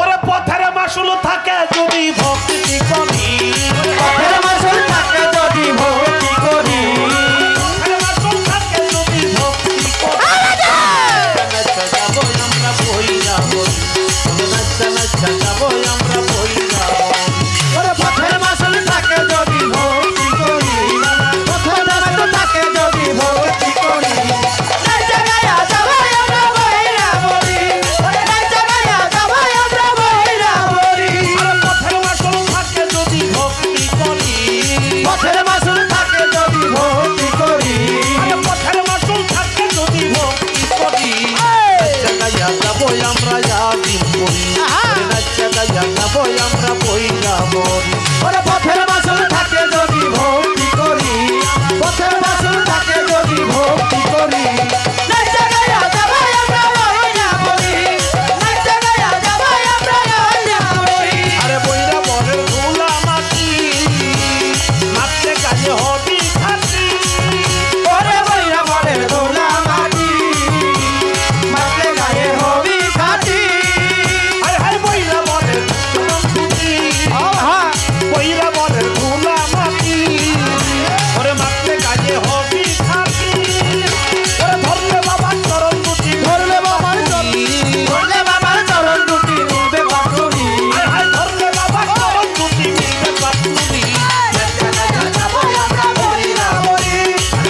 ওরে পথের মাসুল থাকে যদি ভক্তি করি, পথের মাসুল থাকে যদি ভক্তি করি, পথের মাসুল থাকে যদি ভক্তি করি। নাচা যাবো আমরা বইরা বলি, নাচা নাচা যাবো আমরা বইরা বলি। ওরে পথের মাসুল থাকে যদি ভক্তি করি, পথের মাসুল থাকে যদি ভক্তি করি, নাচা গায়া যাবো আমরা বইরা বলি, নাচা গায়া যাবো আমরা বইরা বলি। আরে পথের মাসুল থাকে যদি ভক্তি করি, পথের মাসুল থাকে যদি ভক্তি করি, আরে পথের মাসুল থাকে যদি ভক্তি করি। নাচা গায়া যাবো আমরা ইয়াদিন করি, নাচা গায়া যাবো আমরা বইরা বলি। ওরে পথের মাসুল থাকে যদি ভক্তি করি, পথের মাসুল থাকে যদি ভক্তি করি, নাচা গায়া যাবো আমরা বইরা বলি, নাচা গায়া যাবো আমরা বইরা বলি। আরে বইরা বলের ধুলা মাটি, নাচতে কাজে হবি খাটি। ওরে বইরা বলের দোলা মাটি, মাঠে গায়ে হবি খাটি। হায় হায় বইরা বলের চরণ দুটি, আহা বইরা বলের ধুলা মাটি। ওরে মারতে কাজে হবি খাটি। ওরে ধরলে বাবার চরণ দুটি, ধরলে বাবার চরণ, ধরলে বাবার চরণ দুটি নিবে পাথরি। হায় হায় ধরলে বাবার চরণ দুটি মিলবে পাতুরি। নাচা গায়া যাবো আমরা বইরা বলি,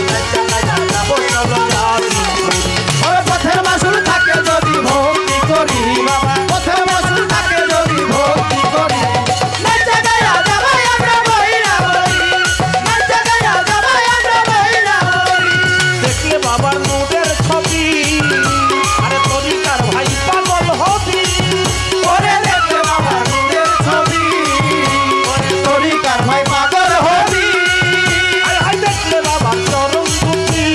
নাচা গায়া যাবো চলো ইয়াদিন করি। ওরে পথের মাসুল থাকে যদি ভক্তি করি, বাবা পথের মাসুল থাকে যদি ভক্তি করি, নাচা গায়া যাবো আমরা বইরা বলি, নাচা গায়া যাবো আমরা বইরা বলি। দেখলে বাবার নোটের ছবি, আরে তরিকার ভাই পাগল হবি। ওরে দেখলে বাবা নূরের ছবি, ওরে তরিকার ভাই পাগল হবি। হায় হায় দেখলে বাবার চরণ দুটি,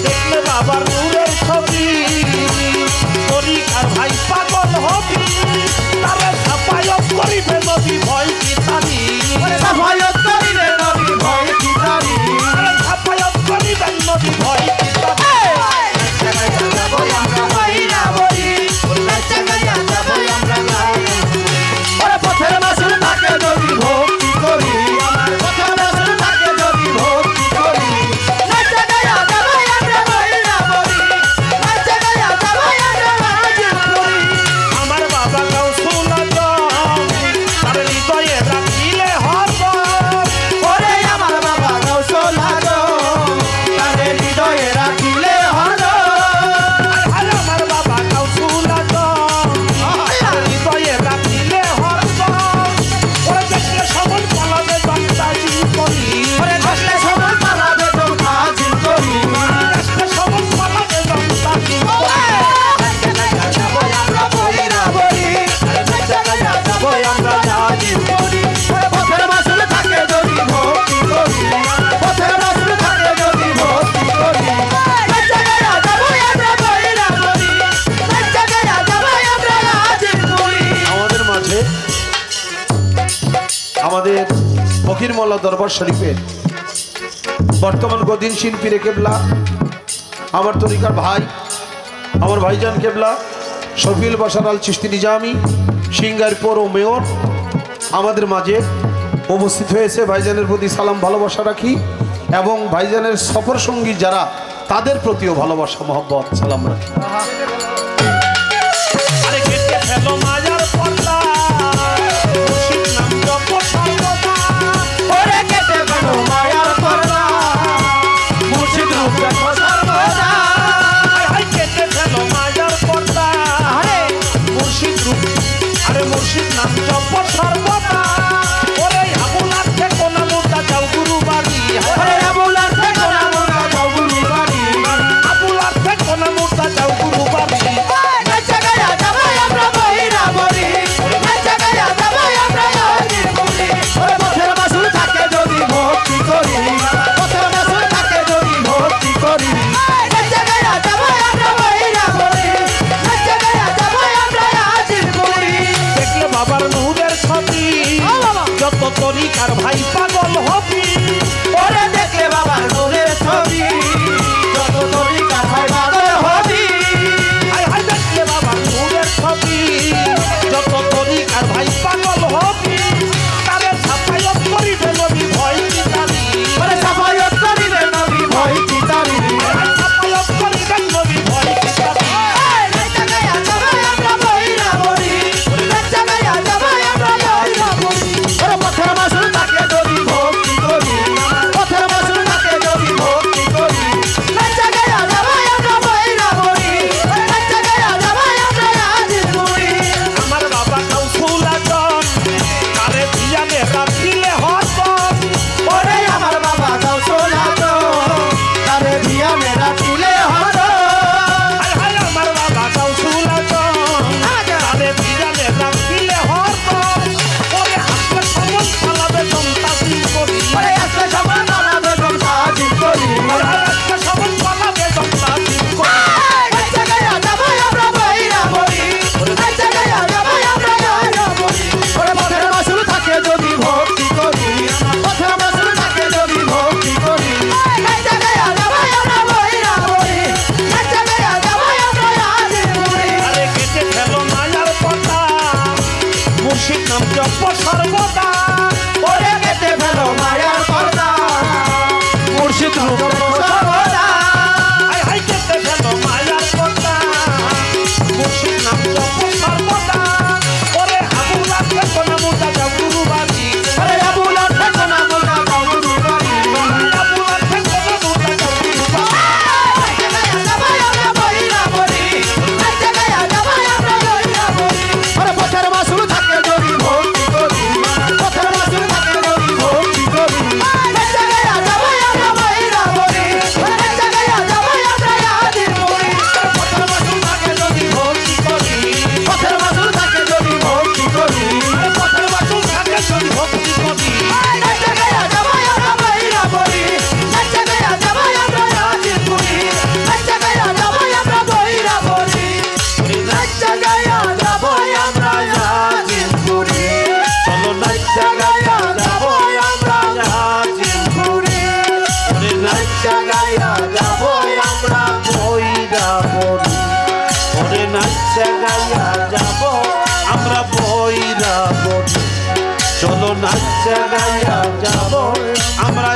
দেখলে বাবার নূরের ছবি, তরিকার ভাই পাগল হবি। তারে সাফায়ত করিবে নদী ভয় কি তারি, ওরে সাফায়াত করিবে নবী ভয় কি তারি। তারে সাফায়ত করিবে নদী ভয় কি তারি। নাচা গায়া যাবো আমরা বইরা বলি, নাচা গায়া যাবো আমরা গাই। ওরে পথের মাসুল থাকে যদি ভক্তি করি, আমার পথের মাসুল থাকে যদি ভক্তি করি, নাচা গায়া যাবো আমরা বইরা বলি, নাচা গায়া যাবো আমরা হাজির করি। আমার বাবা গাউসুল আজম, তার হৃদয়ে রাখিলে হব। ওরে আমার বাবা গাউসুল আজম, তারে হৃদয়ে রাখিলে হলো। আরে আমার বাবা গাউসুল আজম, তার হৃদয়ে রাখিলে হব। ওরে দেখলে সবল পালাবে বান্দাজি করি, ওরে দেখলে সবল পালাবে তোর হাজির করি। দেখলে সবল পালাবে বান্দাজি করি। নাচা গায়া যাবো আমরা বইরা বলি, নাচা গায়া যাবো আমরা হাজির করি। ওরে পথের মাসুল থাকে যদি ভক্তি করি, পথের মাসুল থাকে যদি ভক্তি করি, নাচা গায়া যাবো আমরা বইরা বলি, নাচা গায়া যাবো আমরা হাজির করি। আমাদের মাঝে আমাদের ফকির মোল্লা দরবার শরীফের বর্তমান গদিন শিল্পী কেবলা, আমার তরিকার ভাই, আমার ভাইজান কেবলা শফিউল বাশার আল চিশতি নিজামি সিঙ্গারপুর ও মেয়র আমাদের মাঝে উপস্থিত হয়েছে। ভাইজানের প্রতি সালাম ভালোবাসা রাখি এবং ভাইজানের সফর সঙ্গী যারা তাদের প্রতিও ভালোবাসা মহব্বত সালাম রাখি। আরে কেটে ফেলো মায়ার পর্দা, মুর্শিদ নাম জপ সর্বদা। ওরে কেটে ফেলো মায়ার পর্দা, মুর্শিদ রূপ দেখো সর্বদা। হায় হায় কেটে ফেলো মায়ার পর্দা, আরে মুর্শিদ রূপ, আরে মুর্শিদ নাম জপ সর্বদা। ওরে আবুলার থেকে না মোটা যাও গুরু বাড়ি, ওরে আবুলার থেকে না মোটা যাও গুরু বাড়ি, আবুলার থেকে না মোটা যাও গুরু বাড়ি। নাচা গায়া যাবো আমরা বইরা বলি, নাচা গায়া যাবো আমরা হাজির করি। ওরে পথের মাসুল থাকে যদি ভক্তি করি, পথের মাসুল থাকে যদি ভক্তি করি, নাচা গায়া যাবো আমরা বইরা বলি, নাচা গায়া যাবো আমরা হাজির করি। দেখলে বাবার নূরের ছবি, যত তরিকার ভাই পাগল হবি। ওরে দেখলে বাবার নূরের ছবি, যত তরিকার ভাই পাগল হবি। হায় হায় দেখলে বাবার জপ সর্বদা ওরে কেটে ফেলো মায়ার পর্দা মুর্শিদ রূপ সর্বদা হাই হাই কেটে ফেলো মায়ার পর্দা মুর্শিদ নাম জপ সর্বদা ওরে আবুলা থেকো না মোটা জাগুরু বাড়ি ওরে আবুলা থেকো না মোটা জাগুরু বাড়ি আবুলা থেকো না মোটা জাগুরু বাড়ি ওরে পথের মাসুল থাকে যদি ভক্তি করি পথের মাসুল থাকে যদি ভক্তি করি পথের মাসুল থাকে যদি ভক্তি করি পথের মাসুল থাকে যদি ভক্তি করি চলো নাচা গায়া যাবো আমরা আজিমপুরে ওরে নাচা গায়া যাবো আমরা বৈরাবরী ওরে নাচা গায়া যাবো আমরা বৈরাবরী চলো নাচা গায়া যাবো আমরা